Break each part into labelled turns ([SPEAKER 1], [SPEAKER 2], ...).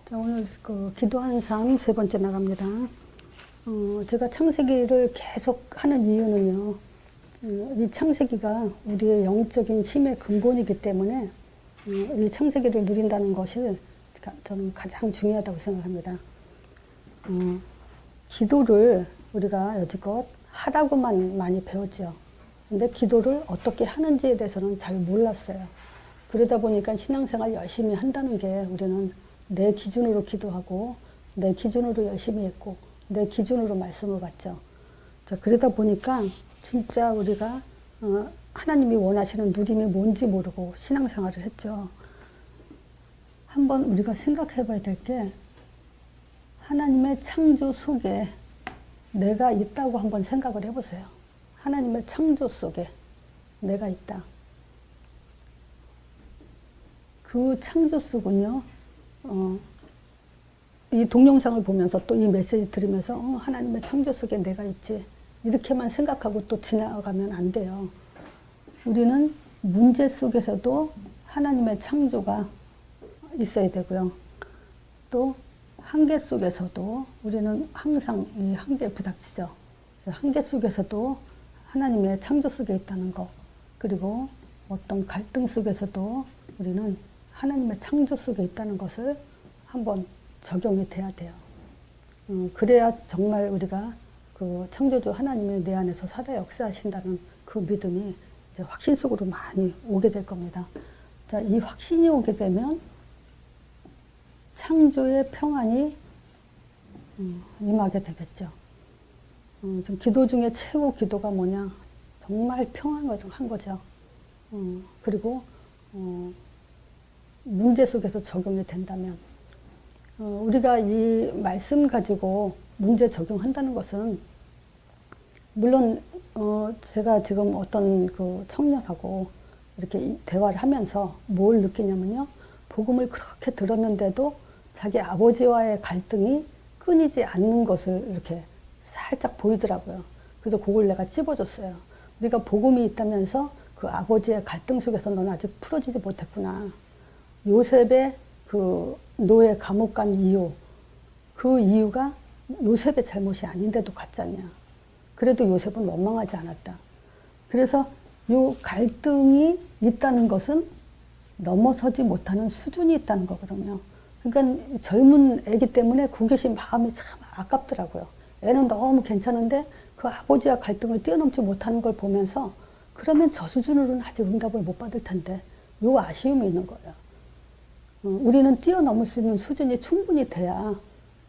[SPEAKER 1] 자, 오늘 기도하는 삶 세 번째 나갑니다. 제가 창세기를 계속 하는 이유는요. 이 창세기가 우리의 영적인 힘의 근본이기 때문에 이 창세기를 누린다는 것이 저는 가장 중요하다고 생각합니다. 기도를 우리가 여지껏 하라고만 많이 배웠죠. 근데 기도를 어떻게 하는지에 대해서는 잘 몰랐어요. 그러다 보니까 신앙생활 열심히 한다는 게 우리는 내 기준으로 기도하고 내 기준으로 열심히 했고 내 기준으로 말씀을 받죠. 자, 그러다 보니까 진짜 우리가 하나님이 원하시는 누림이 뭔지 모르고 신앙생활을 했죠. 한번 우리가 생각해 봐야 될 게 하나님의 창조 속에 내가 있다고 한번 생각을 해보세요. 하나님의 창조 속에 내가 있다. 그 창조 속은요, 이 동영상을 보면서 또 이 메시지 들으면서 하나님의 창조 속에 내가 있지 이렇게만 생각하고 또 지나가면 안 돼요. 우리는 문제 속에서도 하나님의 창조가 있어야 되고요. 또 한계 속에서도 우리는 항상 이 한계에 부닥치죠. 한계 속에서도 하나님의 창조 속에 있다는 것, 그리고 어떤 갈등 속에서도 우리는 하나님의 창조 속에 있다는 것을 한번 적용이 돼야 돼요. 그래야 정말 우리가 그 창조주 하나님이 내 안에서 살아 역사하신다는 그 믿음이 이제 확신 속으로 많이 오게 될 겁니다. 자, 이 확신이 오게 되면 창조의 평안이 임하게 되겠죠. 좀 기도 중에 최고 기도가 뭐냐? 정말 평안을 한 거죠. 그리고 문제 속에서 적용이 된다면 우리가 이 말씀 가지고 문제 적용한다는 것은 물론 제가 지금 어떤 그 청년하고 이렇게 대화를 하면서 뭘 느끼냐면요. 복음을 그렇게 들었는데도 자기 아버지와의 갈등이 끊이지 않는 것을 이렇게 살짝 보이더라고요. 그래서 그걸 내가 찝어줬어요. 네가 복음이 있다면서 그 아버지의 갈등 속에서 너는 아직 풀어지지 못했구나. 요셉의 그 노예 감옥 간 이유, 그 이유가 요셉의 잘못이 아닌데도 갔잖냐. 그래도 요셉은 원망하지 않았다. 그래서 요 갈등이 있다는 것은 넘어서지 못하는 수준이 있다는 거거든요. 그러니까 젊은 애기 때문에 구겨신 마음이 참 아깝더라고요. 애는 너무 괜찮은데 그 아버지와 갈등을 뛰어넘지 못하는 걸 보면서 그러면 저 수준으로는 아직 응답을 못 받을 텐데 요 아쉬움이 있는 거예요. 우리는 뛰어넘을 수 있는 수준이 충분히 돼야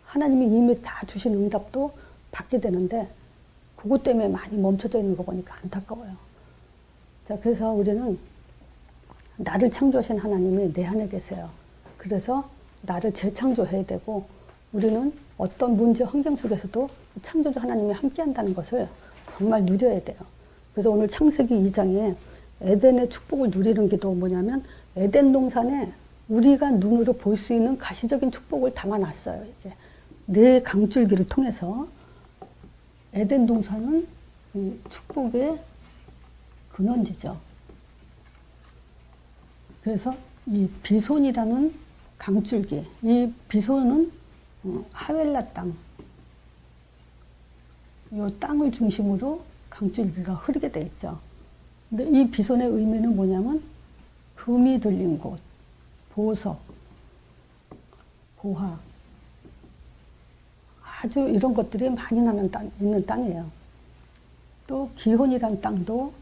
[SPEAKER 1] 하나님이 이미 다 주신 응답도 받게 되는데 그것 때문에 많이 멈춰져 있는 거 보니까 안타까워요. 자, 그래서 우리는 나를 창조하신 하나님이 내 안에 계세요. 그래서 나를 재창조해야 되고 우리는 어떤 문제 환경 속에서도 창조주 하나님이 함께 한다는 것을 정말 누려야 돼요. 그래서 오늘 창세기 2장에 에덴의 축복을 누리는 기도 뭐냐면 에덴 동산에 우리가 눈으로 볼 수 있는 가시적인 축복을 담아놨어요. 이게 네 강줄기를 통해서 에덴 동산은 이 축복의 근원지죠. 그래서 이 비손이라는 강줄기, 이 비손은 하웰라 땅, 이 땅을 중심으로 강줄기가 흐르게 돼 있죠. 근데 이 비손의 의미는 뭐냐면 금이 들린 곳, 보석, 보화, 아주 이런 것들이 많이 나는 있는 땅이에요. 또 기혼이란 땅도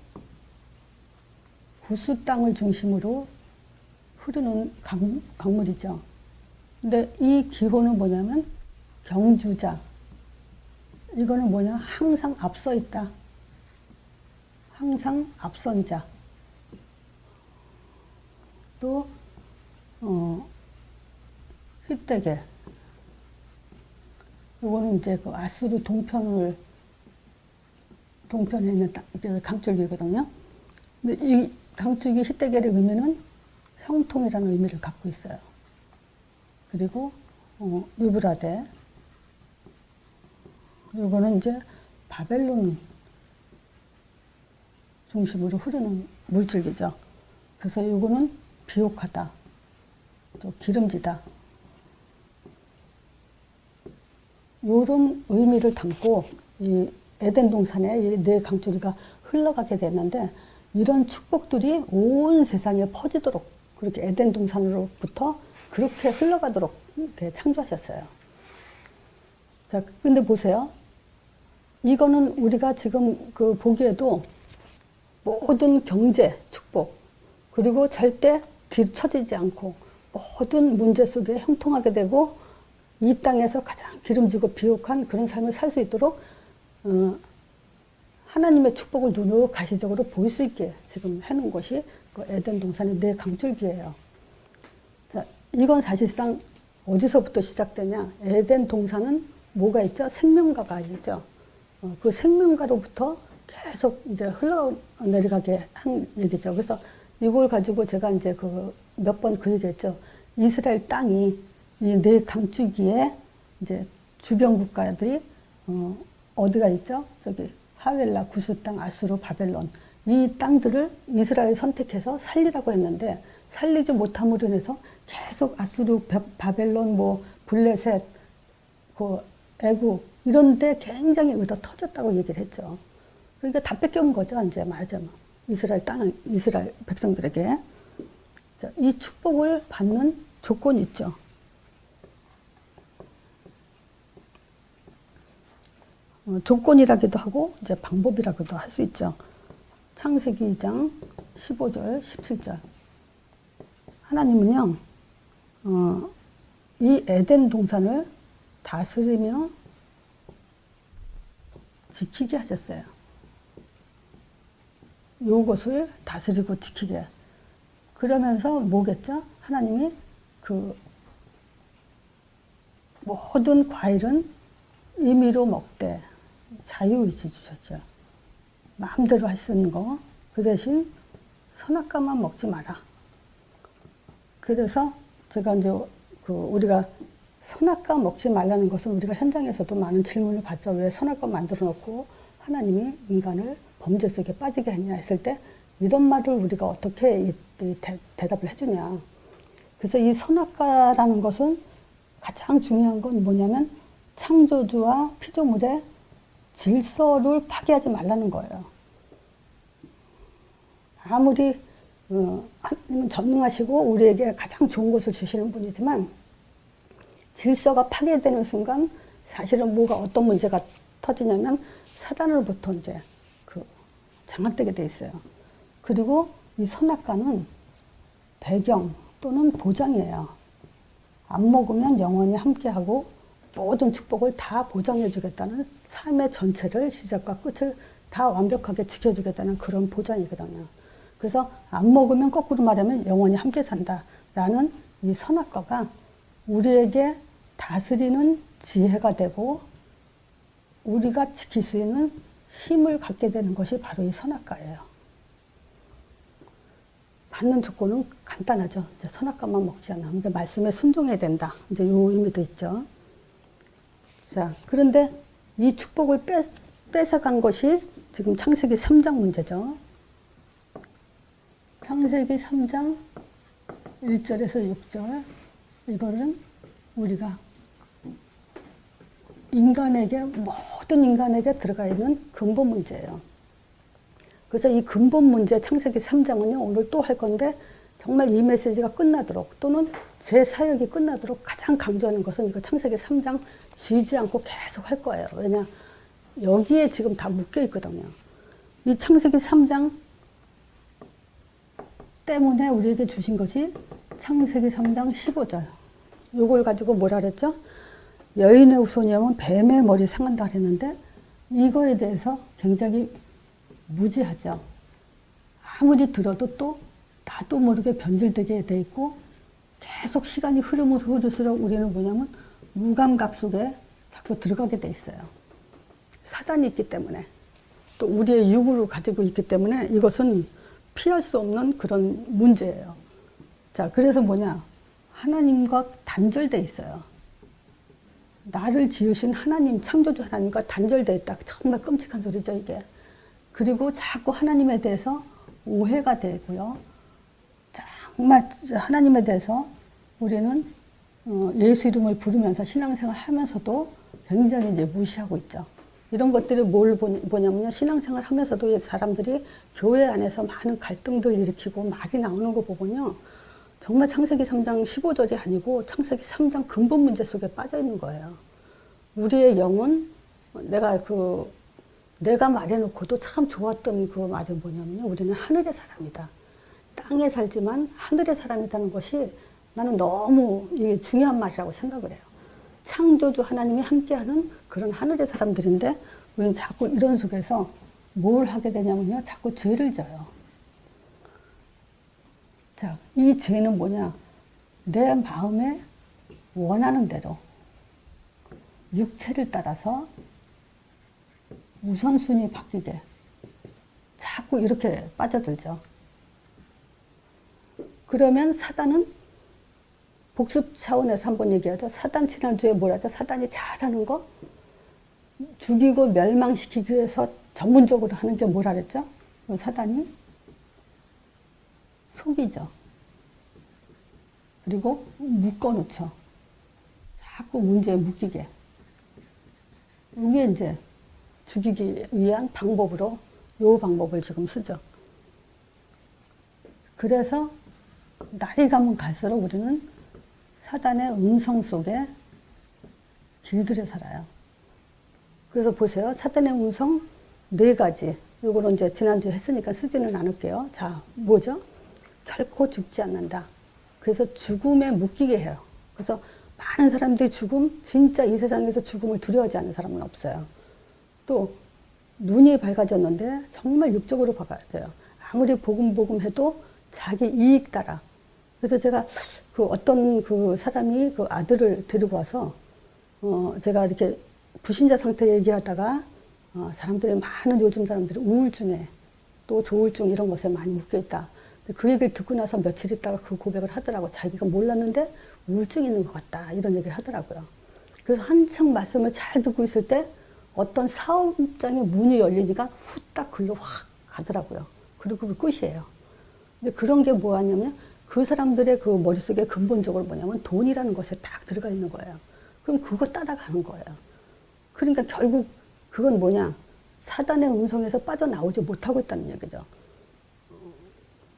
[SPEAKER 1] 구스 땅을 중심으로 흐르는 강물이죠. 근데 이 기혼은 뭐냐면 경주자. 이거는 뭐냐? 항상 앞서 있다. 항상 앞선 자. 또 휘떼게. 이거는 이제 그 아수르 동편에 있는 강줄기거든요. 근데 이 강줄기 휘떼게의 의미는 형통이라는 의미를 갖고 있어요. 그리고 유브라데. 이거는 이제 바벨론 중심으로 흐르는 물줄기죠. 그래서 이거는 비옥하다. 또 기름지다. 요런 의미를 담고 이 에덴 동산에 이 네 강줄기가 흘러가게 됐는데, 이런 축복들이 온 세상에 퍼지도록 그렇게 에덴 동산으로부터 그렇게 흘러가도록 이렇게 창조하셨어요. 자, 근데 보세요. 이거는 우리가 지금 그 보기에도 모든 경제 축복, 그리고 절대 뒤처지지 않고 모든 문제 속에 형통하게 되고 이 땅에서 가장 기름지고 비옥한 그런 삶을 살 수 있도록 하나님의 축복을 눈으로 가시적으로 보일 수 있게 지금 해놓은 것이 그 에덴 동산의 네 강줄기예요. 자, 이건 사실상 어디서부터 시작되냐? 에덴 동산은 뭐가 있죠? 생명가가 있죠. 그 생명가로부터 계속 이제 흘러내려가게 한 얘기죠. 그래서 이걸 가지고 제가 이제 그 몇 번 그 얘기했죠. 이스라엘 땅이 이 네 강줄기에 이제 주변 국가들이 어디가 있죠? 저기 하웰라, 구스 땅, 아수르, 바벨론 이 땅들을 이스라엘이 선택해서 살리라고 했는데 살리지 못함으로 인해서 계속 아수르, 바벨론, 뭐 블레셋, 그 애국 이런 데 굉장히 의도 터졌다고 얘기를 했죠. 그러니까 다 뺏겨온 거죠. 이제 말하자면 이스라엘 땅, 이스라엘 백성들에게. 자, 이 축복을 받는 조건이 있죠. 조건이라기도 하고 이제 방법이라고도 할 수 있죠. 창세기 2장 15절 17절 하나님은요 이 에덴 동산을 다스리며 지키게 하셨어요. 요것을 다스리고 지키게. 그러면서 뭐겠죠? 하나님이 그 모든 과일은 임의로 먹되 자유의지 주셨죠. 마음대로 할 수 있는 거. 그 대신 선악과만 먹지 마라. 그래서 제가 이제 그 우리가 선악과 먹지 말라는 것은 우리가 현장에서도 많은 질문을 받죠. 왜 선악과 만들어 놓고 하나님이 인간을 범죄 속에 빠지게 했냐 했을 때 이런 말을 우리가 어떻게 대답을 해주냐. 그래서 이 선악과라는 것은 가장 중요한 건 뭐냐면 창조주와 피조물의 질서를 파괴하지 말라는 거예요. 아무리 하나님은 전능하시고 우리에게 가장 좋은 것을 주시는 분이지만 질서가 파괴되는 순간 사실은 뭐가 어떤 문제가 터지냐면 사단으로부터 이제 그 장악되게 돼 있어요. 그리고 이 선악과는 배경 또는 보장이에요. 안 먹으면 영원히 함께하고 모든 축복을 다 보장해 주겠다는 삶의 전체를 시작과 끝을 다 완벽하게 지켜주겠다는 그런 보장이거든요. 그래서 안 먹으면 거꾸로 말하면 영원히 함께 산다라는 이 선악과가 우리에게 다스리는 지혜가 되고 우리가 지킬 수 있는 힘을 갖게 되는 것이 바로 이 선악과예요. 받는 조건은 간단하죠. 이제 선악과만 먹지 않아. 근데 말씀에 순종해야 된다. 이제 요 의미도 있죠. 자, 그런데 이 축복을 뺏어간 것이 지금 창세기 3장 문제죠. 창세기 3장 1절에서 6절. 이거는 우리가 모든 인간에게 들어가 있는 근본 문제예요. 그래서 이 근본 문제 창세기 3장은요, 오늘 또 할 건데, 정말 이 메시지가 끝나도록, 또는 제 사역이 끝나도록 가장 강조하는 것은 이거 창세기 3장 쉬지 않고 계속 할 거예요. 왜냐, 여기에 지금 다 묶여 있거든요. 이 창세기 3장 때문에 우리에게 주신 것이 창세기 3장 15절. 요걸 가지고 뭐라 그랬죠? 여인의 후손이면 뱀의 머리 상한다 그랬는데 이거에 대해서 굉장히 무지하죠. 아무리 들어도 또 나도 모르게 변질되게 돼 있고 계속 시간이 흐를수록 우리는 뭐냐면 무감각 속에 자꾸 들어가게 돼 있어요. 사단이 있기 때문에 또 우리의 육으로 가지고 있기 때문에 이것은 피할 수 없는 그런 문제예요. 자, 그래서 뭐냐? 하나님과 단절돼 있어요. 나를 지으신 하나님, 창조주 하나님과 단절돼 있다. 정말 끔찍한 소리죠, 이게. 그리고 자꾸 하나님에 대해서 오해가 되고요. 정말 하나님에 대해서 우리는 예수 이름을 부르면서 신앙생활 하면서도 굉장히 이제 무시하고 있죠. 이런 것들이 뭘 보냐면요. 신앙생활 하면서도 사람들이 교회 안에서 많은 갈등들 일으키고 말이 나오는 거 보면요. 정말 창세기 3장 15절이 아니고 창세기 3장 근본 문제 속에 빠져 있는 거예요. 우리의 영은 내가 말해놓고도 참 좋았던 그 말이 뭐냐면요. 우리는 하늘의 사람이다. 땅에 살지만 하늘의 사람이라는 것이 나는 너무 이게 중요한 말이라고 생각을 해요. 창조주 하나님이 함께하는 그런 하늘의 사람들인데 우리는 자꾸 이런 속에서 뭘 하게 되냐면요. 자꾸 죄를 져요. 자, 이 죄는 뭐냐? 내 마음에 원하는 대로 육체를 따라서 우선순위 바뀌게 자꾸 이렇게 빠져들죠. 그러면 사단은 복습 차원에서 한번 얘기하죠. 사단 지난주에 뭐라죠? 사단이 잘하는 거 죽이고 멸망시키기 위해서 전문적으로 하는 게 뭐라 그랬죠? 사단이 속이죠. 그리고 묶어놓죠. 자꾸 문제에 묶이게. 이게 이제 죽이기 위한 방법으로 이 방법을 지금 쓰죠. 그래서 날이 가면 갈수록 우리는 사단의 음성 속에 길들여 살아요. 그래서 보세요. 사단의 음성 4가지. 요거는 이제 지난주에 했으니까 쓰지는 않을게요. 자, 뭐죠? 결코 죽지 않는다. 그래서 죽음에 묶이게 해요. 그래서 많은 사람들이 진짜 이 세상에서 죽음을 두려워하지 않는 사람은 없어요. 또 눈이 밝아졌는데 정말 육적으로 밝아져요. 아무리 복음 해도 자기 이익 따라. 그래서 제가 어떤 사람이 아들을 데리고 와서 제가 이렇게 불신자 상태 얘기하다가 사람들이 많은 요즘 사람들이 우울증에 또 조울증 이런 것에 많이 묶여 있다. 그 얘기를 듣고 나서 며칠 있다가 그 고백을 하더라고. 자기가 몰랐는데 우울증이 있는 것 같다. 이런 얘기를 하더라고요. 그래서 한창 말씀을 잘 듣고 있을 때 어떤 사업장의 문이 열리니까 후딱 글로 확 가더라고요. 그리고 그 끝이에요. 근데 그런 게 뭐냐면 그 사람들의 그 머릿속에 근본적으로 뭐냐면 돈이라는 것에 딱 들어가 있는 거예요. 그럼 그거 따라가는 거예요. 그러니까 결국 그건 뭐냐? 사단의 음성에서 빠져나오지 못하고 있다는 얘기죠.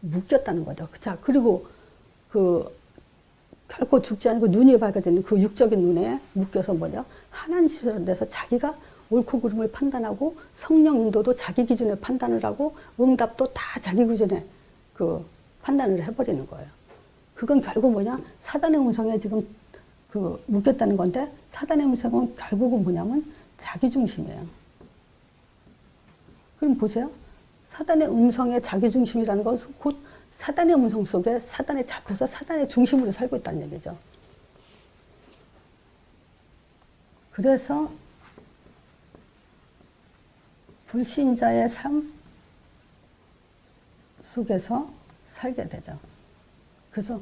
[SPEAKER 1] 묶였다는 거죠. 자, 그리고 결코 죽지 않고 눈이 밝아지는 그 육적인 눈에 묶여서 뭐냐? 하나님 데서 자기가 옳고 그름을 판단하고 성령 인도도 자기 기준에 판단을 하고 응답도 다 자기 기준에 판단을 해버리는 거예요. 그건 결국 뭐냐? 사단의 음성에 지금 묶였다는 건데 사단의 음성은 결국은 뭐냐면 자기중심이에요. 그럼 보세요. 사단의 음성의 자기중심이라는 것은 곧 사단의 음성 속에 사단에 잡혀서 사단의 중심으로 살고 있다는 얘기죠. 그래서 불신자의 삶 속에서 살게 되죠. 그래서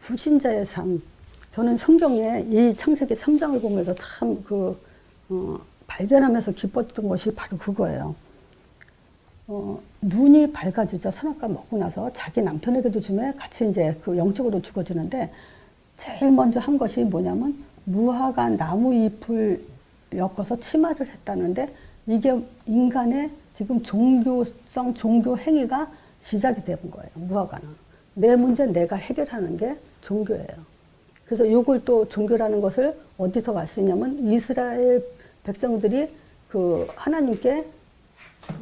[SPEAKER 1] 불신자의 삶, 저는 성경에 이 창세기 3장을 보면서 참 발견하면서 기뻤던 것이 바로 그거예요. 눈이 밝아지죠. 선악과 먹고 나서 자기 남편에게도 주면 같이 이제 영적으로 죽어지는데 제일 먼저 한 것이 뭐냐면 무화과 나무 잎을 엮어서 치마를 했다는데 이게 인간의 지금 종교성 종교 행위가 시작이 된 거예요. 무화과는. 내 문제 내가 해결하는 게 종교예요. 그래서 이걸 또 종교라는 것을 어디서 왔으냐면 이스라엘 백성들이 하나님께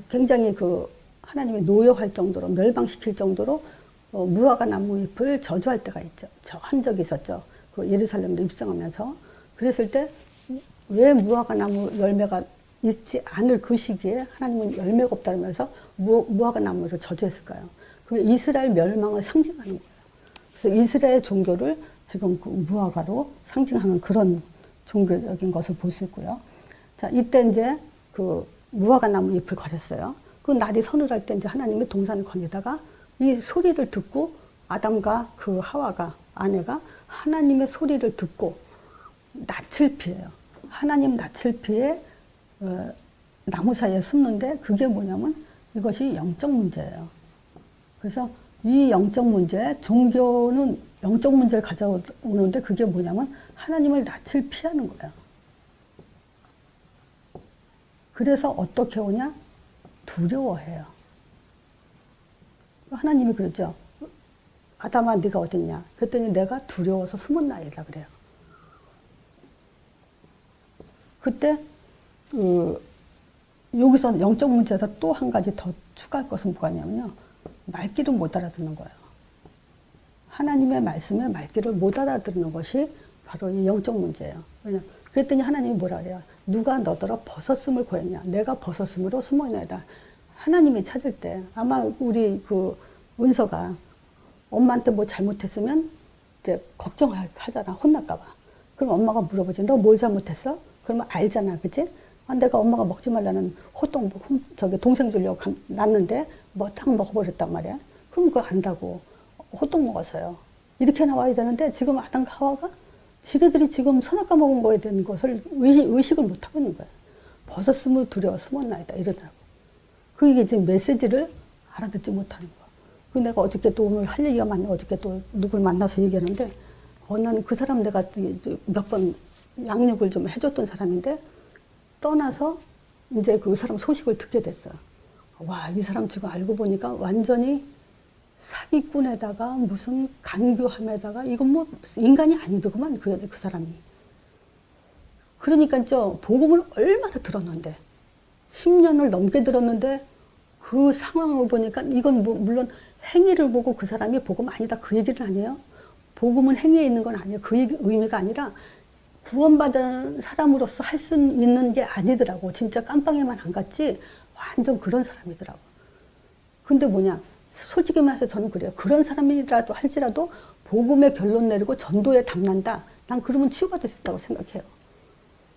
[SPEAKER 1] 굉장히 하나님이 노여할 정도로 멸망시킬 정도로 무화과 나무 잎을 저주할 때가 있죠. 한 적이 있었죠. 예루살렘으로 입성하면서. 그랬을 때 왜 무화과 나무 열매가 있지 않을 그 시기에 하나님은 열매가 없다면서 무화과 나무를 저주했을까요? 그게 이스라엘 멸망을 상징하는 거예요. 그래서 이스라엘 종교를 지금 무화과로 상징하는 그런 종교적인 것을 볼 수 있고요. 자, 이때 이제 무화과 나무 잎을 가렸어요. 그 날이 서늘할 때 이제 하나님이 동산을 거니다가 이 소리를 듣고 아담과 하와가 아내가 하나님의 소리를 듣고 낯을 피해요. 하나님 낯을 피해 나무 사이에 숨는데 그게 뭐냐면 이것이 영적 문제예요. 그래서 이 영적 문제, 종교는 영적 문제를 가져오는데 그게 뭐냐면 하나님을 낯을 피하는 거야. 그래서 어떻게 오냐? 두려워해요. 하나님이 그러죠. 아담아 네가 어딨냐? 그랬더니 내가 두려워서 숨었나이다 그래요. 그때 여기서 영적 문제에서 또 한 가지 더 추가할 것은 뭐가 있냐면요. 말귀를 못 알아듣는 거예요. 하나님의 말씀에 말귀를 못 알아듣는 것이 바로 이 영적 문제예요. 왜냐면 그랬더니 하나님이 뭐라 그래요? 누가 너더러 벗었음을 구했냐? 내가 벗었음으로 숨어있나이다. 하나님이 찾을 때 아마 우리 그 은서가 엄마한테 뭐 잘못했으면 이제 걱정하잖아. 혼날까봐. 그럼 엄마가 물어보지. 너 뭘 잘못했어? 그러면 알잖아. 그치? 아, 내가 엄마가 먹지 말라는 호떡, 저기 동생 주려고 놨는데 뭐 딱 먹어버렸단 말이야. 그럼 그거 안다고. 호떡 먹었어요. 이렇게 나와야 되는데 지금 아담과 하와가 지네들이 지금 선악과 먹은 거에 대한 것을 의식을 못하고 있는 거야. 벗었음을 두려워 숨었나이다. 이러더라고. 그게 지금 메시지를 알아듣지 못하는 거야. 그 내가 어저께 또 오늘 할 얘기가 많네. 어저께 또 누굴 만나서 얘기하는데, 나는 그 사람 내가 몇 번 양육을 좀 해줬던 사람인데, 떠나서 이제 그 사람 소식을 듣게 됐어. 와, 이 사람 지금 알고 보니까 완전히 사기꾼에다가 무슨 간교함에다가 이건 뭐 인간이 아니더구만 그 사람이. 그러니까 복음을 얼마나 들었는데 10년을 넘게 들었는데 그 상황을 보니까 이건 뭐 물론 행위를 보고 그 사람이 복음 아니다 그 얘기는 아니에요. 복음은 행위에 있는 건 아니에요. 그 의미가 아니라 구원받은 사람으로서 할 수 있는 게 아니더라고. 진짜 깜빵에만 안 갔지 완전 그런 사람이더라고. 근데 뭐냐, 솔직히 말해서 저는 그래요. 그런 사람이라도 할지라도 복음의 결론 내리고 전도에 담난다. 난 그러면 치유받을 수 있다고 생각해요.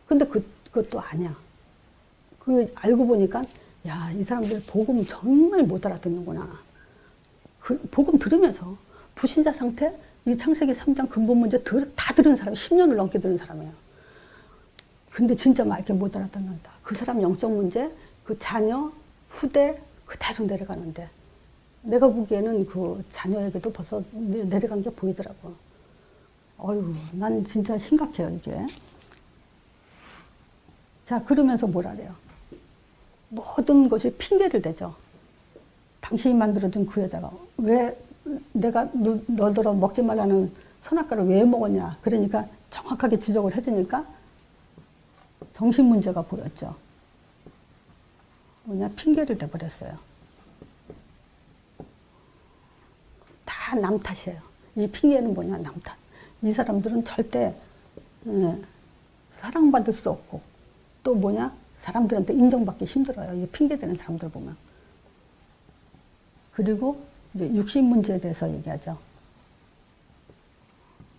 [SPEAKER 1] 근데 그것도 아니야. 그 알고 보니까 야, 이 사람들 복음 정말 못 알아듣는구나. 복음 들으면서 불신자 상태, 이 창세기 3장 근본 문제 다 들은 사람, 10년을 넘게 들은 사람이에요. 근데 진짜 막 이렇게 못 알아듣는다. 그 사람 영적 문제, 그 자녀, 후대 그대로 내려가는데 내가 보기에는 그 자녀에게도 벌써 내려간 게 보이더라고. 어휴, 난 진짜 심각해요, 이게. 자, 그러면서 뭐라 그래요? 모든 것이 핑계를 대죠. 당신이 만들어준 그 여자가 왜 내가 너더러 먹지 말라는 선악과를 왜 먹었냐. 그러니까 정확하게 지적을 해주니까 정신 문제가 보였죠. 뭐냐, 핑계를 대버렸어요. 다 남 탓이에요. 이 핑계는 뭐냐, 남 탓. 이 사람들은 절대 사랑받을 수 없고 또 뭐냐, 사람들한테 인정받기 힘들어요. 이 핑계대는 사람들 보면. 그리고 이제 육신 문제에 대해서 얘기하죠.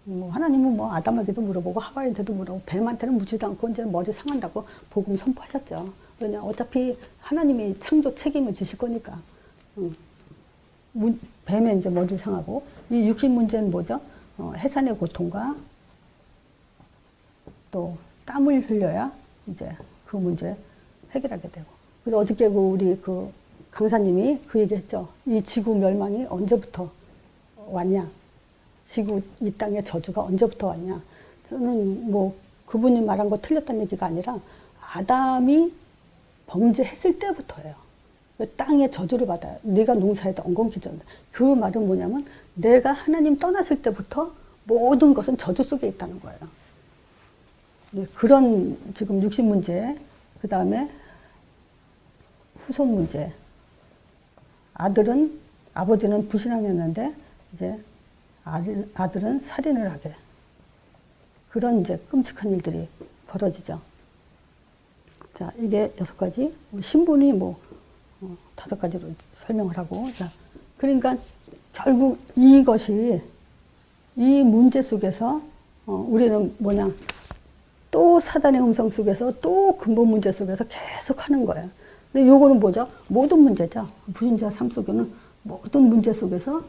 [SPEAKER 1] 뭐 하나님은 뭐 아담에게도 물어보고 하와한테도 물어보고 뱀한테는 묻지도 않고 이제 머리 상한다고 복음 선포하셨죠. 왜냐, 어차피 하나님이 창조 책임을 지실 거니까. 뱀의 이제 머리 상하고 이 육신 문제는 뭐죠? 해산의 고통과 또 땀을 흘려야 이제 그 문제 해결하게 되고. 그래서 어저께 우리 그 강사님이 그 얘기했죠. 이 지구 멸망이 언제부터 왔냐? 지구 이 땅의 저주가 언제부터 왔냐? 저는 뭐 그분이 말한 거 틀렸다는 얘기가 아니라 아담이 범죄했을 때부터예요. 땅의 저주를 받아요. 네가 농사에다 엉겅퀴전다. 그 말은 뭐냐면 내가 하나님 떠났을 때부터 모든 것은 저주 속에 있다는 거예요. 그런 지금 육신 문제, 그 다음에 후손 문제. 아버지는 불신앙이었는데 이제 아들은 살인을 하게. 그런 이제 끔찍한 일들이 벌어지죠. 자, 이게 6가지. 신분이 뭐 5가지로 설명을 하고. 자, 그러니까 결국 이것이 이 문제 속에서 우리는 뭐냐, 또 사단의 음성 속에서 또 근본 문제 속에서 계속 하는 거예요. 근데 요거는 뭐죠? 모든 문제죠. 불신자 삶 속에는 모든 문제 속에서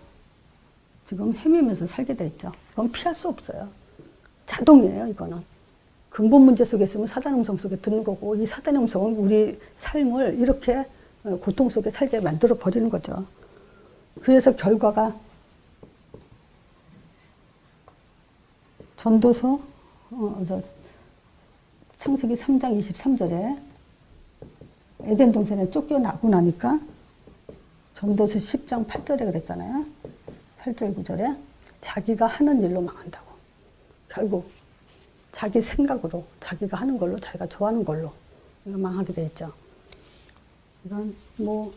[SPEAKER 1] 지금 헤매면서 살게 돼 있죠. 그건 피할 수 없어요. 자동이에요, 이거는. 근본 문제 속에 있으면 사단 음성 속에 듣는 거고, 이 사단의 음성은 우리 삶을 이렇게 고통 속에 살게 만들어 버리는 거죠. 그래서 결과가 전도서 창세기 3장 23절에 에덴 동산에 쫓겨나고 나니까 전도서 10장 8절에 그랬잖아요. 8절 9절에 자기가 하는 일로 망한다고. 결국 자기 생각으로 자기가 하는 걸로 자기가 좋아하는 걸로 망하게 돼 있죠. 이건 뭐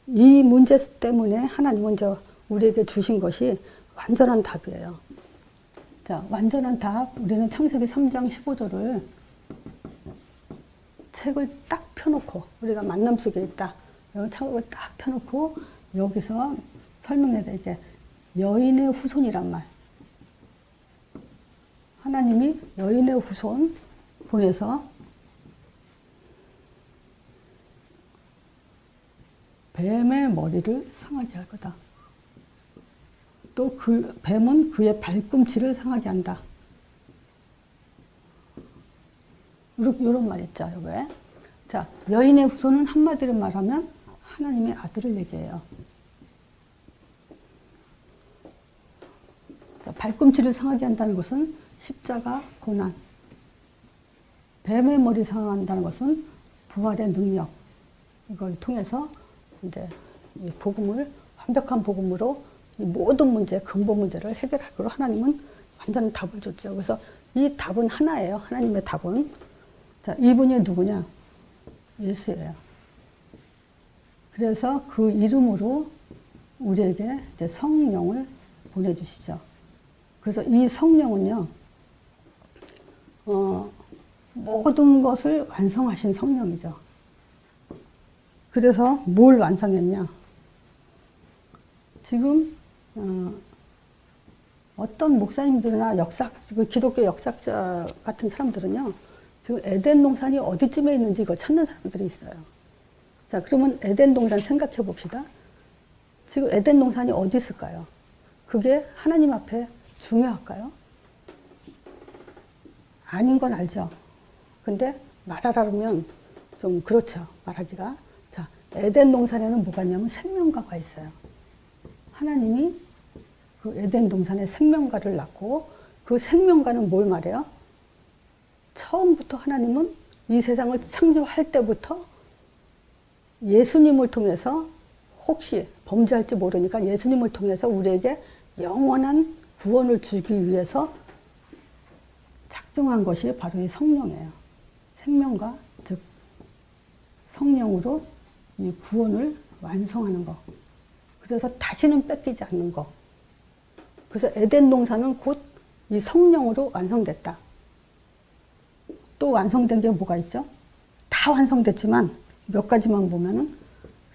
[SPEAKER 1] 이 문제 때문에 하나님은 우리에게 주신 것이 완전한 답이에요. 자, 완전한 답. 우리는 창세기 3장 15절을 책을 딱 펴놓고 우리가 만남 속에 있다. 책을 딱 펴놓고 여기서 설명해야 돼. 이게 여인의 후손이란 말. 하나님이 여인의 후손 보내서 뱀의 머리를 상하게 할 거다. 또 그 뱀은 그의 발꿈치를 상하게 한다. 이런 말 있죠, 여기에. 자, 여인의 후손은 한마디로 말하면 하나님의 아들을 얘기해요. 자, 발꿈치를 상하게 한다는 것은 십자가 고난. 뱀의 머리 상한다는 것은 부활의 능력. 이걸 통해서 이제 이 복음을, 완벽한 복음으로 이 모든 문제, 근본 문제를 해결하기로 하나님은 완전한 답을 줬죠. 그래서 이 답은 하나예요. 하나님의 답은. 자, 이분이 누구냐? 예수예요. 그래서 그 이름으로 우리에게 이제 성령을 보내주시죠. 그래서 이 성령은요, 모든 것을 완성하신 성령이죠. 그래서 뭘 완성했냐? 지금 어떤 목사님들이나 기독교 역사자 같은 사람들은요, 지금 에덴 동산이 어디쯤에 있는지 이걸 찾는 사람들이 있어요. 자, 그러면 에덴 동산 생각해 봅시다. 지금 에덴 동산이 어디 있을까요? 그게 하나님 앞에 중요할까요? 아닌 건 알죠. 근데 말하라면 좀 그렇죠. 말하기가. 자, 에덴 동산에는 뭐가 있냐면 생명과가 있어요. 하나님이 그 에덴 동산에 생명과를 낳고 그 생명과는 뭘 말해요? 처음부터 하나님은 이 세상을 창조할 때부터 예수님을 통해서 혹시 범죄할지 모르니까 예수님을 통해서 우리에게 영원한 구원을 주기 위해서 작정한 것이 바로 이 성령이에요. 생명과, 즉 성령으로 이 구원을 완성하는 것. 그래서 다시는 뺏기지 않는 것. 그래서 에덴 동산은 곧 이 성령으로 완성됐다. 또 완성된 게 뭐가 있죠? 다 완성됐지만 몇 가지만 보면은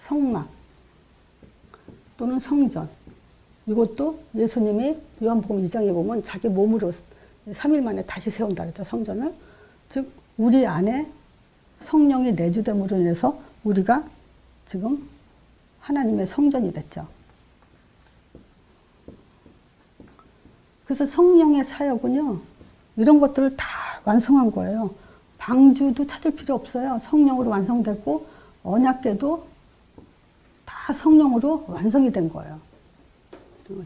[SPEAKER 1] 성막 또는 성전. 이것도 예수님이 요한복음 2장에 보면 자기 몸으로 3일 만에 다시 세운다 그랬죠, 성전을. 즉 우리 안에 성령이 내주됨으로 인해서 우리가 지금 하나님의 성전이 됐죠. 그래서 성령의 사역은요, 이런 것들을 다 완성한 거예요. 방주도 찾을 필요 없어요. 성령으로 완성됐고 언약궤도 다 성령으로 완성이 된 거예요.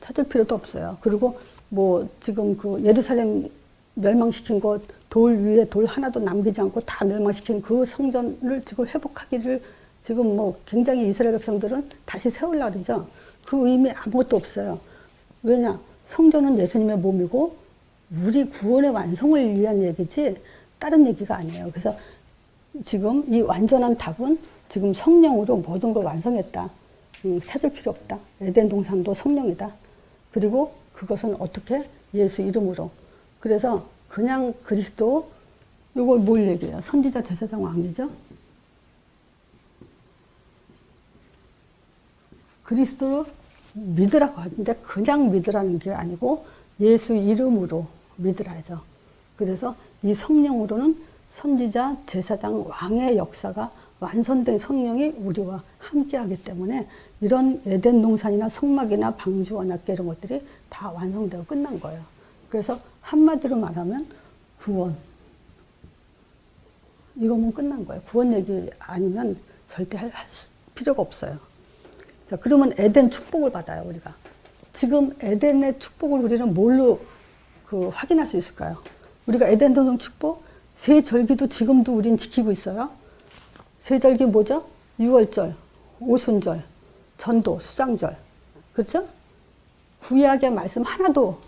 [SPEAKER 1] 찾을 필요도 없어요. 그리고 뭐 지금 그 예루살렘 멸망시킨 것, 돌 위에 돌 하나도 남기지 않고 다 멸망시킨 그 성전을 지금 회복하기를 지금 뭐 굉장히 이스라엘 백성들은 다시 세우려고 그러죠. 그 의미 아무것도 없어요. 왜냐? 성전은 예수님의 몸이고 우리 구원의 완성을 위한 얘기지 다른 얘기가 아니에요. 그래서 지금 이 완전한 답은 지금 성령으로 모든 걸 완성했다. 찾을 필요 없다. 에덴 동산도 성령이다. 그리고 그것은 어떻게? 예수 이름으로. 그래서 그냥 그리스도, 이걸 뭘 얘기해요? 선지자, 제사장, 왕이죠? 그리스도를 믿으라고 하는데 그냥 믿으라는 게 아니고 예수 이름으로 믿으라죠. 그래서 이 성령으로는 선지자, 제사장, 왕의 역사가 완성된 성령이 우리와 함께하기 때문에 이런 에덴 동산이나 성막이나 방주, 언약궤 이런 것들이 다 완성되고 끝난 거예요. 그래서 한마디로 말하면 구원. 이거면 끝난 거예요. 구원 얘기 아니면 절대 할 필요가 없어요. 자, 그러면 에덴 축복을 받아요, 우리가. 지금 에덴의 축복을 우리는 뭘로 확인할 수 있을까요? 우리가 에덴 동산 축복, 세 절기도 지금도 우린 지키고 있어요. 세 절기 뭐죠? 유월절, 오순절, 전도, 수장절. 그렇죠? 구약의 말씀 하나도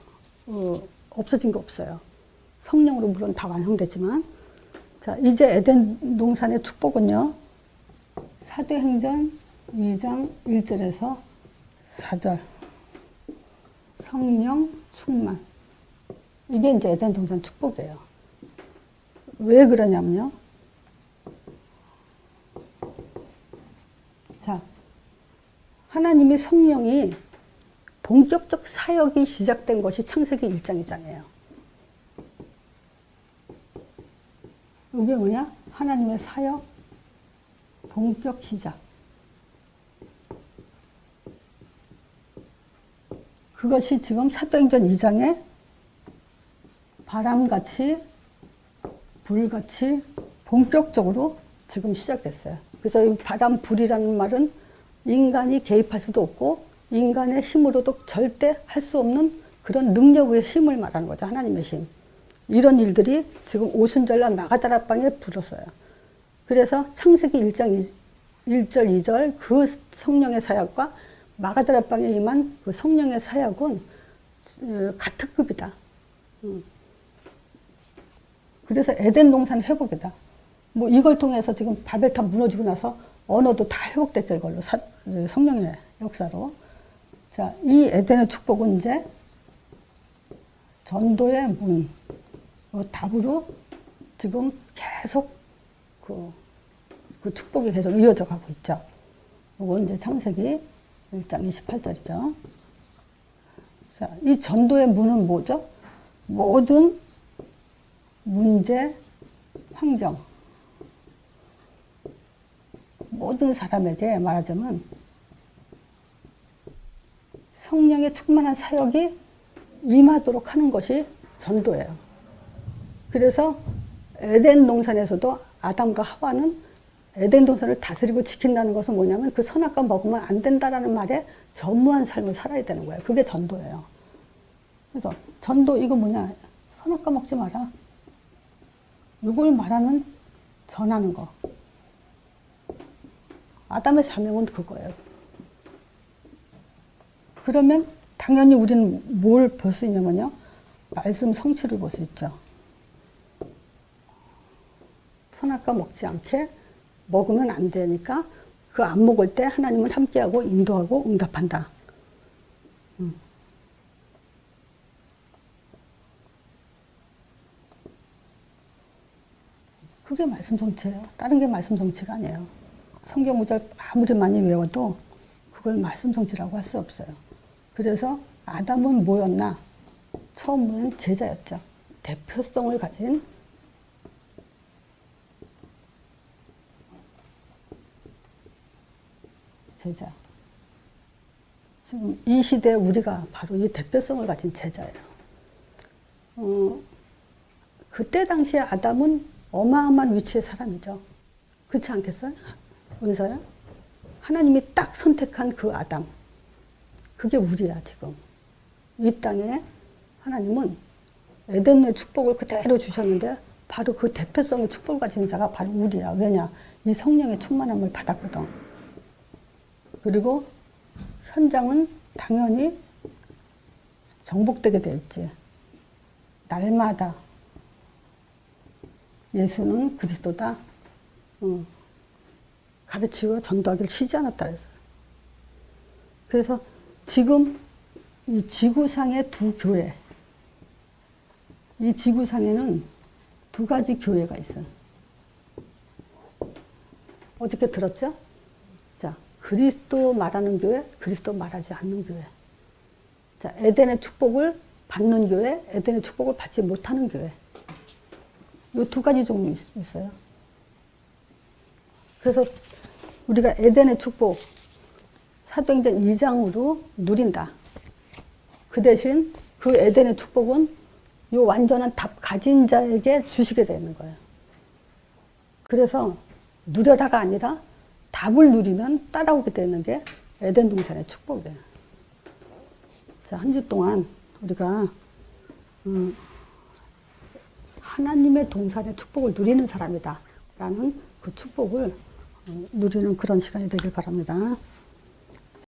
[SPEAKER 1] 없어진 거 없어요. 성령으로 물론 다 완성되지만. 자, 이제 에덴 동산의 축복은요. 사도행전 2장 1절에서 4절. 성령 충만. 이게 이제 에덴 동산 축복이에요. 왜 그러냐면요. 자, 하나님의 성령이 본격적 사역이 시작된 것이 창세기 1장 2장이에요. 이게 뭐냐? 하나님의 사역 본격 시작. 그것이 지금 사도행전 2장에 바람같이 불같이 본격적으로 지금 시작됐어요. 그래서 이 바람, 불이라는 말은 인간이 개입할 수도 없고 인간의 힘으로도 절대 할 수 없는 그런 능력의 힘을 말하는 거죠. 하나님의 힘. 이런 일들이 지금 오순절날 마가다라방에 불었어요. 그래서 창세기 1장 1절 2절 그 성령의 사역과 마가다라방에 임한 그 성령의 사역은 같은 급이다. 그래서 에덴 동산 회복이다. 뭐 이걸 통해서 지금 바벨탑 무너지고 나서 언어도 다 회복됐죠. 이걸로 성령의 역사로. 자, 이 에덴의 축복은 이제 전도의 문 답으로 지금 계속 그 축복이 계속 이어져 가고 있죠. 이건 이제 창세기 1장 28절이죠. 자, 이 전도의 문은 뭐죠? 모든 문제, 환경, 모든 사람에게 말하자면 성령의 충만한 사역이 임하도록 하는 것이 전도예요. 그래서 에덴 동산에서도 아담과 하와는 에덴 동산을 다스리고 지킨다는 것은 뭐냐면 그 선악과 먹으면 안 된다라는 말에 전무한 삶을 살아야 되는 거예요. 그게 전도예요. 그래서 전도 이거 뭐냐? 선악과 먹지 마라. 이걸 말하는 전하는 거. 아담의 사명은 그거예요. 그러면 당연히 우리는 뭘 볼 수 있냐면요. 말씀 성취를 볼 수 있죠. 선악과 먹지 않게 먹으면 안 되니까 그 안 먹을 때 하나님은 함께하고 인도하고 응답한다. 그게 말씀 성취예요. 다른 게 말씀 성취가 아니에요. 성경 구절 아무리 많이 외워도 그걸 말씀 성취라고 할 수 없어요. 그래서 아담은 뭐였나? 처음은 제자였죠. 대표성을 가진 제자. 지금 이 시대에 우리가 바로 이 대표성을 가진 제자예요. 그때 당시에 아담은 어마어마한 위치의 사람이죠. 그렇지 않겠어요? 은서야? 하나님이 딱 선택한 그 아담. 그게 우리야, 지금. 이 땅에 하나님은 에덴의 축복을 그대로 주셨는데 바로 그 대표성의 축복을 가진 자가 바로 우리야. 왜냐? 이 성령의 충만함을 받았거든. 그리고 현장은 당연히 정복되게 돼 있지. 날마다 예수는 그리스도다. 가르치고 전도하기를 쉬지 않았다 그랬어요. 그래서 지금 이 지구상의 두 교회, 이 지구상에는 두 가지 교회가 있어요. 어저께 들었죠? 자, 그리스도 말하는 교회, 그리스도 말하지 않는 교회. 자, 에덴의 축복을 받는 교회, 에덴의 축복을 받지 못하는 교회. 이 두 가지 종류 있어요. 그래서 우리가 에덴의 축복, 사도행전 2장으로 누린다. 그 대신 그 에덴의 축복은 이 완전한 답 가진 자에게 주시게 되는 거예요. 그래서 누려라가 아니라 답을 누리면 따라오게 되는 게 에덴 동산의 축복이에요. 자, 한 주 동안 우리가 하나님의 동산의 축복을 누리는 사람이다 라는 그 축복을 누리는 그런 시간이 되길 바랍니다.